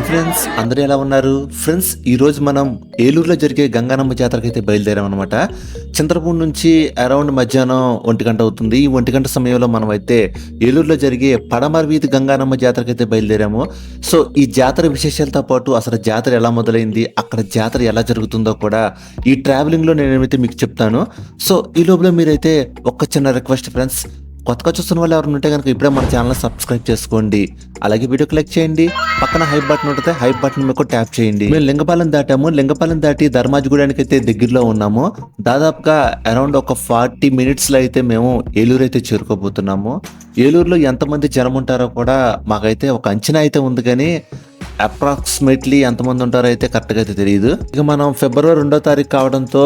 Friends, అందరూ ఎలా ఉన్నారు? ఫ్రెండ్స్, ఈరోజు మనం ఏలూరులో జరిగే గంగానమ్మ జాతరకి అయితే బయలుదేరాం అనమాట. చింతలపూడి నుంచి అరౌండ్ మధ్యాహ్నం 1 గంట అవుతుంది. ఈ 1 గంట సమయంలో మనం అయితే ఏలూరులో జరిగే పడమర వీధి గంగానమ్మ జాతరకి అయితే బయలుదేరాము. సో ఈ జాతర విశేషాలతో పాటు అసలు జాతర ఎలా మొదలైంది, అక్కడ జాతర ఎలా జరుగుతుందో కూడా ఈ ట్రావెలింగ్లో నేనైతే మీకు చెప్తాను. సో ఈ లోపల మీరైతే ఒక చిన్న రిక్వెస్ట్ ఫ్రెండ్స్, కొత్తగా చూస్తున్న వాళ్ళు ఎవరైనా ఉంటే కనుక ఇప్పుడే మన ఛానల్ సబ్స్క్రైబ్ చేసుకోండి. అలాగే వీడియోకి లైక్ చేయండి. పక్కన హైప్ బటన్ ఉంటుంది, హైప్ బటన్ మీకు ట్యాప్ చేయండి. మేము లింగపాలెం దాటాము. లింగపాలెం దాటి ధర్మాజిగూడానికి అయితే దగ్గరలో ఉన్నాము. దాదాపుగా అరౌండ్ ఒక 40 మినిట్స్లో అయితే మేము ఏలూరు అయితే చేరుకోబోతున్నాము. ఏలూరులో ఎంతమంది జనం ఉంటారో కూడా మాకైతే ఒక అంచనా అయితే ఉంది, కానీ అప్రాక్సిమేట్లీ ఎంతమంది ఉంటారో అయితే కరెక్ట్గా అయితే తెలియదు. ఇక మనం ఫిబ్రవరి 2వ తారీఖు కావడంతో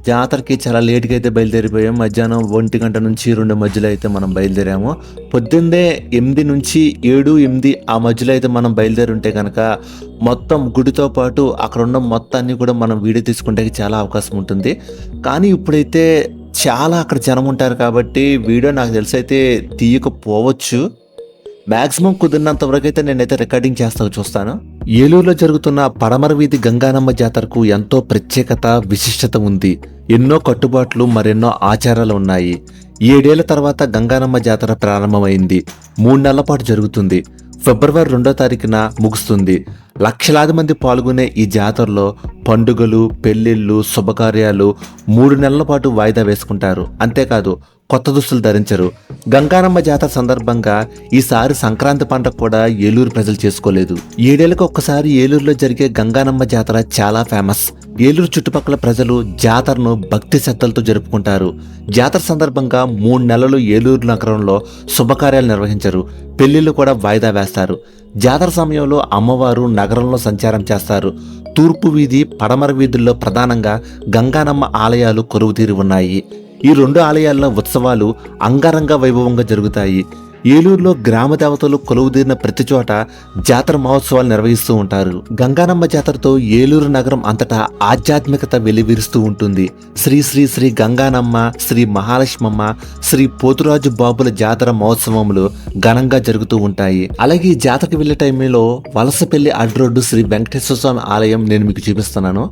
జాతరకి చాలా లేట్గా అయితే బయలుదేరిపోయాం. మధ్యాహ్నం 1 గంట నుంచి 2 మధ్యలో అయితే మనం బయలుదేరాము. పొద్దున్నే 8 నుంచి 7, 8 ఆ మధ్యలో అయితే మనం బయలుదేరి ఉంటే కనుక మొత్తం గుడితో పాటు అక్కడ ఉన్న మొత్తాన్ని కూడా మనం వీడియో తీసుకుంటే చాలా అవకాశం ఉంటుంది. కానీ ఇప్పుడైతే చాలా అక్కడ జనం ఉంటారు కాబట్టి వీడియో నాకు తెలిసి అయితే తీయకపోవచ్చు. మ్యాక్సిమం కుదిరినంత వరకు అయితే నేనైతే రికార్డింగ్ చూస్తాను. ఏలూరులో జరుగుతున్న పడమర వీధి గంగానమ్మ జాతరకు ఎంతో ప్రత్యేకత, విశిష్టత ఉంది. ఎన్నో కట్టుబాట్లు, మరెన్నో ఆచారాలు ఉన్నాయి. 7 ఏళ్ల తర్వాత గంగానమ్మ జాతర ప్రారంభమైంది. 3 నెలల పాటు జరుగుతుంది. ఫిబ్రవరి 2వ తారీఖున ముగుస్తుంది. లక్షలాది మంది పాల్గొనే ఈ జాతరలో పండుగలు, పెళ్లిళ్ళు, శుభకార్యాలు 3 నెలల పాటు వాయిదా వేసుకుంటారు. అంతేకాదు కొత్త దుస్తులు ధరించరు. గంగానమ్మ జాతర సందర్భంగా ఈసారి సంక్రాంతి పండుగ కూడా ఏలూరు ప్రజలు చేసుకోలేదు. 7 ఏళ్లకు ఒక్కసారి ఏలూరులో జరిగే గంగానమ్మ జాతర చాలా ఫేమస్. ఏలూరు చుట్టుపక్కల ప్రజలు జాతరను భక్తి శ్రద్ధలతో జరుపుకుంటారు. జాతర సందర్భంగా 3 నెలలు ఏలూరు నగరంలో శుభకార్యాలు నిర్వహించరు. పెళ్లిళ్లు కూడా వాయిదా వేస్తారు. జాతర సమయంలో అమ్మవారు నగరంలో సంచారం చేస్తారు. తూర్పు వీధి, పడమర వీధుల్లో ప్రధానంగా గంగానమ్మ ఆలయాలు కొలువుతీరి ఉన్నాయి. ఈ 2 ఆలయాల్లో ఉత్సవాలు అంగరంగ వైభవంగా జరుగుతాయి. ఏలూరులో గ్రామ దేవతలు కొలువుదీరిన ప్రతి చోట జాతర మహోత్సవాలు నిర్వహిస్తూ ఉంటారు. గంగానమ్మ జాతరతో ఏలూరు నగరం అంతటా ఆధ్యాత్మికత వెలివిరుస్తూ ఉంటుంది. శ్రీ శ్రీ శ్రీ గంగానమ్మ, శ్రీ మహాలక్ష్మమ్మ, శ్రీ పోతురాజు బాబుల జాతర మహోత్సవములు ఘనంగా జరుగుతూ ఉంటాయి. అలాగే ఈ జాతరకు వెళ్లే టైంలో వలసపల్లి అడ్రోడ్డు శ్రీ వెంకటేశ్వర స్వామి ఆలయం నేను మీకు చూపిస్తున్నాను.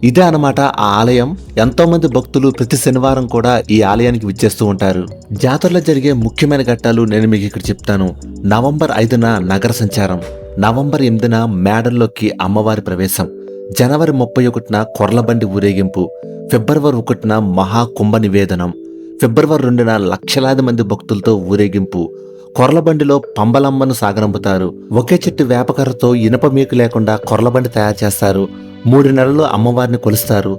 ఇదే అన్నమాట ఆ ఆలయం. ఎంతో మంది భక్తులు ప్రతి శనివారం కూడా ఈ ఆలయానికి విచ్చేస్తూ ఉంటారు. జాతరలో జరిగే ముఖ్యమైన ఘట్టాలు నేను మీకు ఇక్కడ చెప్తాను. నవంబర్ 5న నగర సంచారం, నవంబర్ 8న మేడల్లోకి అమ్మవారి ప్రవేశం, జనవరి 31న కొర్లబండి ఊరేగింపు, ఫిబ్రవరి 1న మహాకుంభ నివేదనం, ఫిబ్రవరి 2న లక్షలాది మంది భక్తులతో ఊరేగింపు. కొర్లబండిలో పంబలమ్మను సాగనంపుతారు. ఒకే చెట్టు వేపకర్రతో ఇనప మీకు లేకుండా కొర్లబండి తయారు చేస్తారు. 3 నెలలు అమ్మవారిని కొలుస్తారు.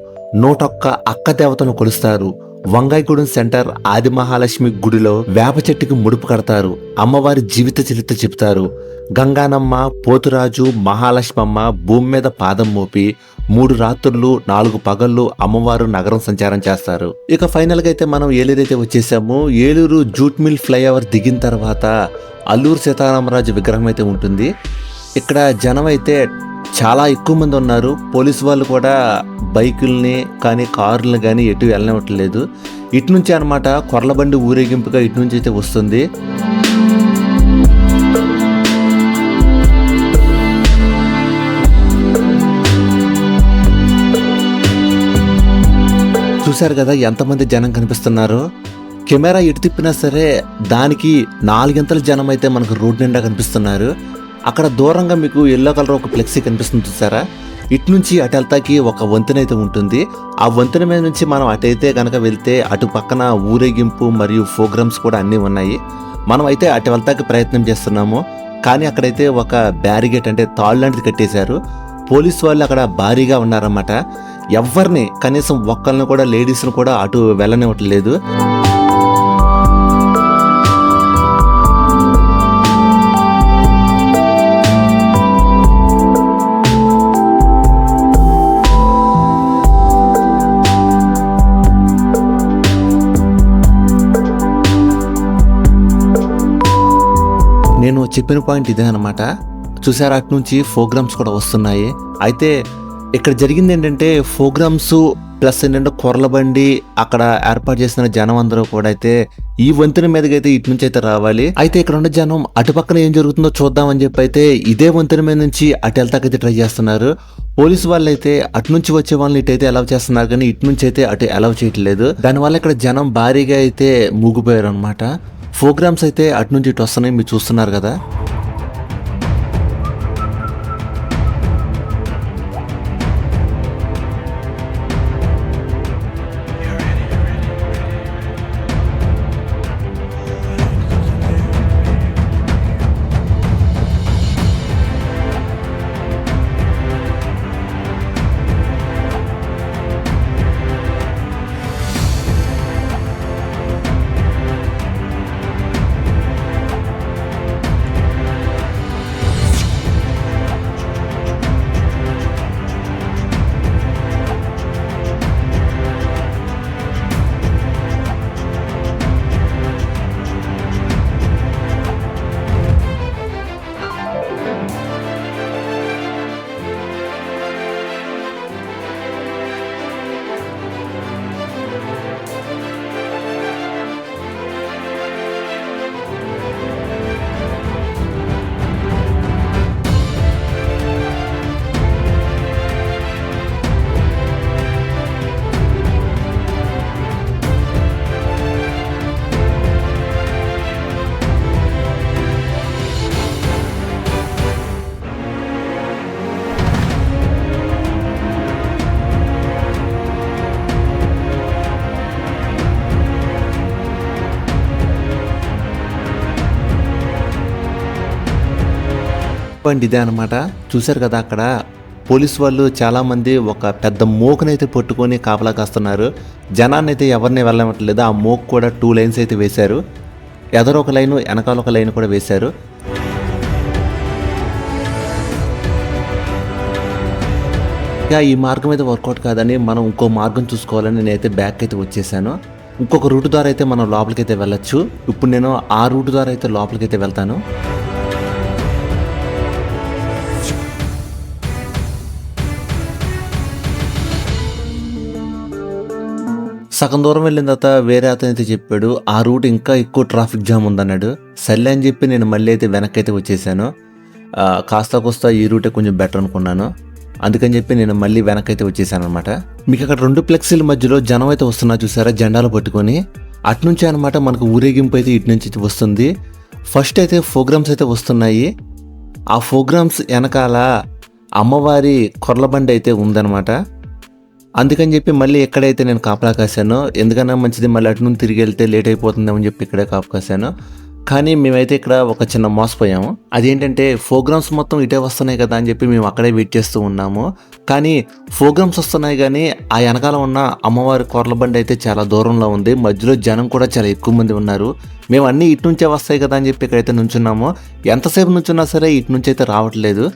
101 అక్క దేవతను కొలుస్తారు. వంగాయగూడెం సెంటర్ ఆది మహాలక్ష్మి గుడిలో వేప చెట్టుకి ముడుపు కడతారు. అమ్మవారి జీవిత చరిత్ర చెప్తారు. గంగానమ్మ, పోతురాజు, మహాలక్ష్మమ్మ భూమి మీద పాదం మోపి 3 రాత్రులు 4 పగళ్ళు అమ్మవారు నగరం సంచారం చేస్తారు. ఇక ఫైనల్ గా అయితే మనం ఏలూరు అయితే వచ్చేసాము. ఏలూరు జూట్ మిల్ ఫ్లైఓవర్ దిగిన తర్వాత అల్లూరు సీతారామరాజు విగ్రహం అయితే ఉంటుంది. ఇక్కడ జనం అయితే చాలా ఎక్కువ మంది ఉన్నారు. పోలీసు వాళ్ళు కూడా బైకుల్ని కానీ కార్లని కానీ ఎటు వెళ్ళనివ్వట్లేదు. ఇటు నుంచి అనమాట కొర్లబండి ఊరేగింపుగా ఇటు నుంచి అయితే వస్తుంది. చూశారు కదా ఎంతమంది జనం కనిపిస్తున్నారు. కెమెరా ఎటు తిప్పినా సరే దానికి 4 జనం అయితే మనకు రోడ్ నిండా కనిపిస్తున్నారు. అక్కడ దూరంగా మీకు ఎల్లో కలర్ ఒక ఫ్లెక్సీ కనిపిస్తుంది చూసారా. ఇటు నుంచి అటు వెళ్తాకి ఒక వంతెన అయితే ఉంటుంది. ఆ వంతెన మీద నుంచి మనం అటైతే కనుక వెళ్తే అటు పక్కన ఊరేగింపు మరియు ప్రోగ్రామ్స్ కూడా అన్నీ ఉన్నాయి. మనం అయితే అటు వెళ్తాకి ప్రయత్నం చేస్తున్నాము. కానీ అక్కడైతే ఒక బ్యారిగేట్ అంటే తాళ్ళు లాంటిది కట్టేశారు. పోలీసు వాళ్ళు అక్కడ భారీగా ఉన్నారన్నమాట. ఎవరిని కనీసం ఒక్కరిని కూడా లేడీస్ని కూడా అటు వెళ్ళనివ్వట్లేదు. నేను చెప్పిన పాయింట్ ఇదే అనమాట. చూసారా, అటు నుంచి ప్రోగ్రామ్స్ కూడా వస్తున్నాయి. అయితే ఇక్కడ జరిగింది ఏంటంటే ప్రోగ్రామ్స్ ప్లస్ ఏంటంటే కొర్ల బండి అక్కడ ఏర్పాటు చేసిన జనం అందరూ కూడా అయితే ఈ వంతెన మీదకి అయితే ఇటు నుంచి అయితే రావాలి. అయితే ఇక్కడ ఉన్న జనం అటుపక్కన ఏం జరుగుతుందో చూద్దామని చెప్పి అయితే ఇదే వంతెన మీద నుంచి అటు వెళ్తాకైతే ట్రై చేస్తున్నారు. పోలీసు వాళ్ళు అయితే అటు నుంచి వచ్చే వాళ్ళని ఇటు అయితే అలౌ చేస్తున్నారు, కానీ ఇటు నుంచి అయితే అటు అలౌ చేయట్లేదు. దానివల్ల ఇక్కడ జనం భారీగా అయితే మూగిపోయారు అనమాట. ప్రోగ్రామ్స్ అయితే అటు నుంచి ఇటు వస్తున్నాయి, మీరు చూస్తున్నారు కదా. ఇదే అనమాట. చూశారు కదా, అక్కడ పోలీసు వాళ్ళు చాలామంది ఒక పెద్ద మోకునైతే పట్టుకొని కాపలా కాస్తున్నారు. జనాన్ని అయితే ఎవరిని వెళ్ళమట్లేదు. ఆ మోక్ కూడా 2 లైన్స్ అయితే వేశారు. ఎదరొక ఒక లైను, వెనకాల ఒక లైన్ కూడా వేశారు. ఇక ఈ మార్గం అయితే వర్కౌట్ కాదని మనం ఇంకో మార్గం చూసుకోవాలని నేనైతే బ్యాక్ అయితే వచ్చేసాను. ఇంకొక రూట్ ద్వారా అయితే మనం లోపలికైతే వెళ్ళొచ్చు. ఇప్పుడు నేను ఆ రూట్ ద్వారా అయితే లోపలికైతే వెళ్తాను. సగం దూరం వెళ్ళిన తర్వాత వేరే అతను అయితే చెప్పాడు, ఆ రూట్ ఇంకా ఎక్కువ ట్రాఫిక్ జామ్ ఉందన్నాడు. సర్లే అని చెప్పి నేను మళ్ళీ అయితే వెనక్కి అయితే వచ్చేసాను. కాస్త కోస్తా ఈ రూటే కొంచెం బెటర్ అనుకున్నాను. అందుకని చెప్పి నేను మళ్ళీ వెనక్కి అయితే వచ్చేసాను అనమాట. మీకు అక్కడ 2 ఫ్లెక్సీల మధ్యలో జనం అయితే వస్తున్నారు చూసారా, జెండాలు పట్టుకొని. అటునుంచి అనమాట మనకు ఊరేగింపు అయితే ఇటు నుంచి వస్తుంది. ఫస్ట్ అయితే ప్రోగ్రామ్స్ అయితే వస్తున్నాయి. ఆ ప్రోగ్రామ్స్ వెనకాల అమ్మవారి కొర్లబండి అయితే ఉందన్నమాట. అందుకని చెప్పి మళ్ళీ ఎక్కడైతే నేను కాపలా కాశానో, ఎందుకన్నా మంచిది మళ్ళీ అటు నుండి తిరిగి వెళ్తే లేట్ అయిపోతుందని చెప్పి ఇక్కడే కాపు కాశాను. కానీ మేమైతే ఇక్కడ ఒక చిన్న మోసపోయాము. అదేంటంటే ప్రోగ్రామ్స్ మొత్తం ఇటే వస్తున్నాయి కదా అని చెప్పి మేము అక్కడే వెయిట్ చేస్తూ ఉన్నాము. కానీ ప్రోగ్రామ్స్ వస్తున్నాయి, కానీ ఆ వెనకాల ఉన్న అమ్మవారి కొర్లబండి అయితే చాలా దూరంలో ఉంది. మధ్యలో జనం కూడా చాలా ఎక్కువ మంది ఉన్నారు. మేము అన్నీ ఇటు నుంచే వస్తాయి కదా అని చెప్పి ఇక్కడైతే నుంచున్నాము. ఎంతసేపు నుంచున్నా సరే ఇటు నుంచి అయితే రావట్లేదు.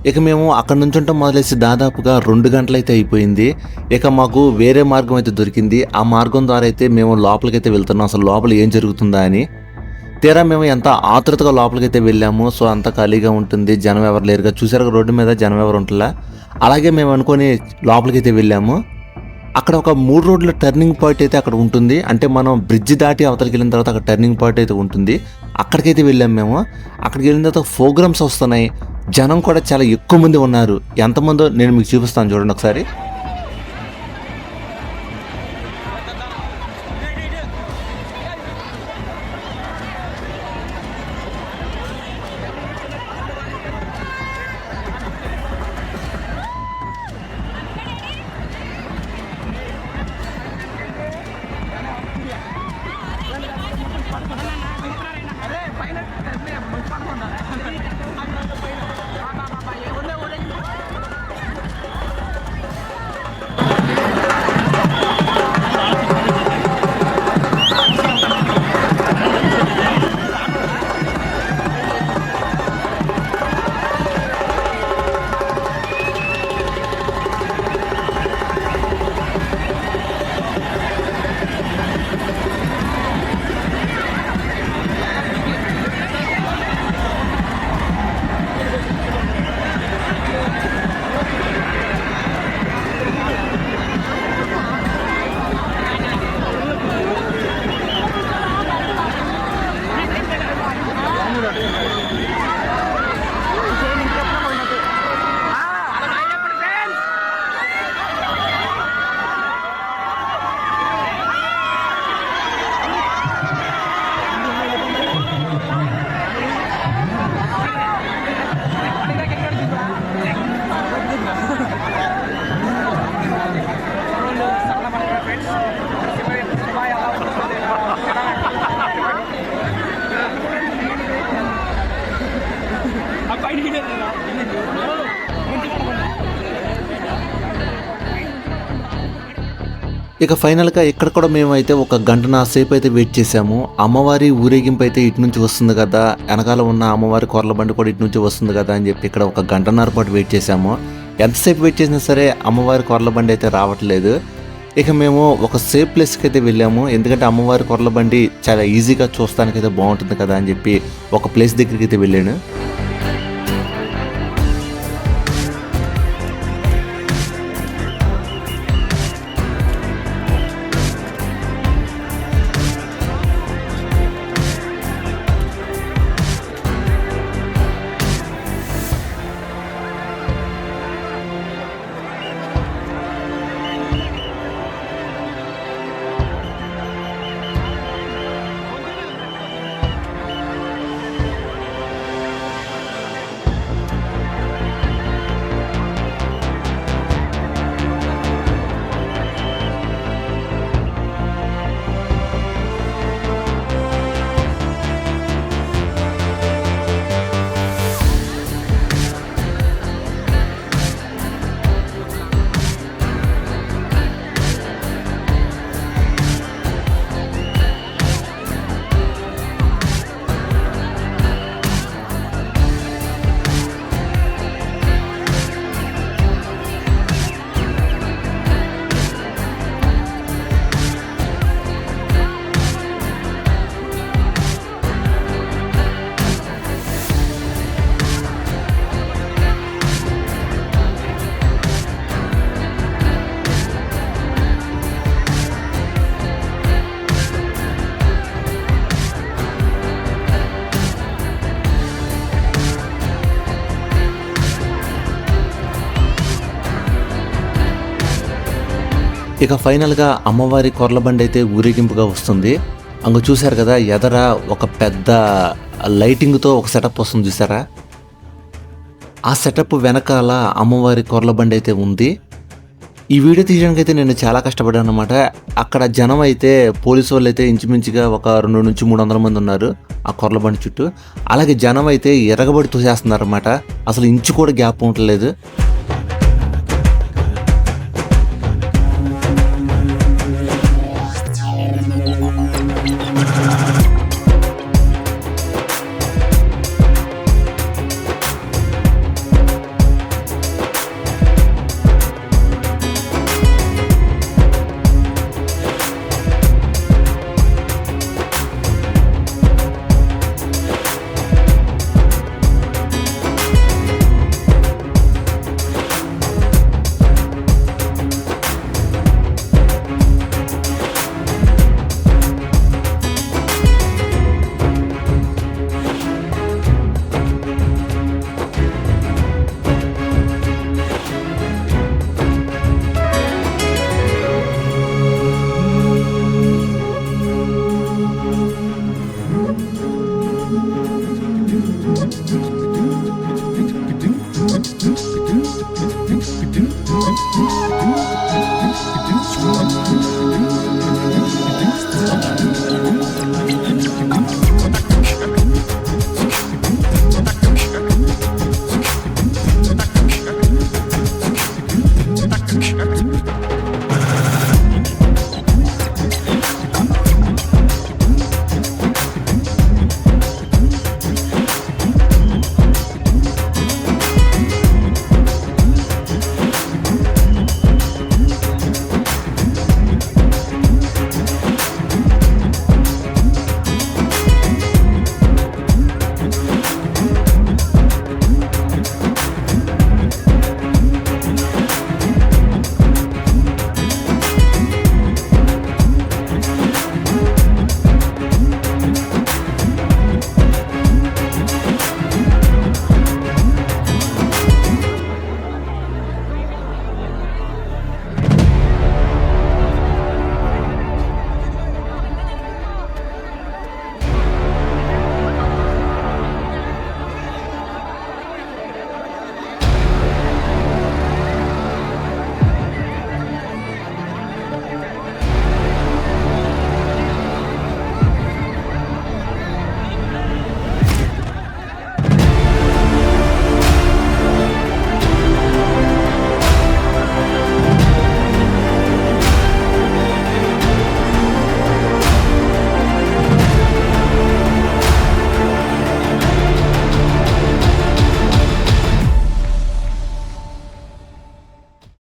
ఇక మేము అక్కడ నుంచుంటాం మొదలేసి దాదాపుగా 2 గంటలైతే అయిపోయింది. ఇక మాకు వేరే మార్గం అయితే దొరికింది. ఆ మార్గం ద్వారా అయితే మేము లోపలికైతే వెళ్తున్నాం. అసలు లోపల ఏం జరుగుతుందా అని. తీరా మేము ఎంత ఆతృతగా లోపలికైతే వెళ్ళాము. సో, అంతా ఖాళీగా ఉంటుంది. జనం ఎవరు లేరుగా. చూసారుగా రోడ్డు మీద జనం ఎవరు ఉంటలా. అలాగే మేము అనుకోని లోపలికైతే వెళ్ళాము. అక్కడ ఒక 3 రోడ్ల టర్నింగ్ పాయింట్ అయితే అక్కడ ఉంటుంది. అంటే మనం బ్రిడ్జ్ దాటి అవతలికి వెళ్ళిన తర్వాత అక్కడ టర్నింగ్ పాయింట్ అయితే ఉంటుంది. అక్కడికైతే వెళ్ళాము మేము. అక్కడికి వెళ్ళిన తర్వాత ప్రోగ్రామ్స్ వస్తున్నాయి. జనం కూడా చాలా ఎక్కువ మంది ఉన్నారు. ఎంతమందో నేను మీకు చూపిస్తాను చూడండి ఒకసారి. ఇక ఫైనల్‌గా ఇక్కడ కూడా మేమైతే ఒక గంటన్నర సేపు అయితే వెయిట్ చేసాము. అమ్మవారి ఊరేగింపు అయితే ఇటు నుంచి వస్తుంది కదా! ఎనకాల ఉన్న అమ్మవారి కొర్ల బండి కూడా ఇటు నుంచి వస్తుంది కదా! అని చెప్పి ఇక్కడ ఒక గంటన్నర పాటు వెయిట్ చేసాము. ఎంతసేపు వెయిట్ చేసినా సరే అమ్మవారి కొర్ల బండి అయితే రావట్లేదు. ఇక మేము ఒక సేఫ్ ప్లేస్‌కి అయితే వెళ్ళాము. ఎందుకంటే అమ్మవారి కొర్ల బండి చాలా ఈజీగా చూస్తానికైతే బాగుంటుంది కదా! అని చెప్పి ఒక ప్లేస్ దగ్గరికి అయితే వెళ్ళాను. ఇక ఫైనల్‌గా అమ్మవారి కొర్ల బండి అయితే ఊరేగింపుగా వస్తుంది. అంగ చూసారు కదా! ఎదర ఒక పెద్ద లైటింగ్‌తో ఒక సెటప్ వస్తుంది చూసారా? ఆ సెటప్ వెనకాల అమ్మవారి కొర్ల బండి అయితే ఉంది. ఈ వీడియో తీయడానికైతే నేను చాలా కష్టపడ్డానన్నమాట. అక్కడ జనం అయితే పోలీసు వాళ్ళైతే ఇంచుమించుగా ఒక 200-300 మంది ఉన్నారు ఆ కొర్ల బండి చుట్టూ. అలాగే జనం అయితే ఎరగబడి తోసేస్తున్నారన్నమాట. అసలు ఇంచు కూడా గ్యాప్ ఉండలేదు.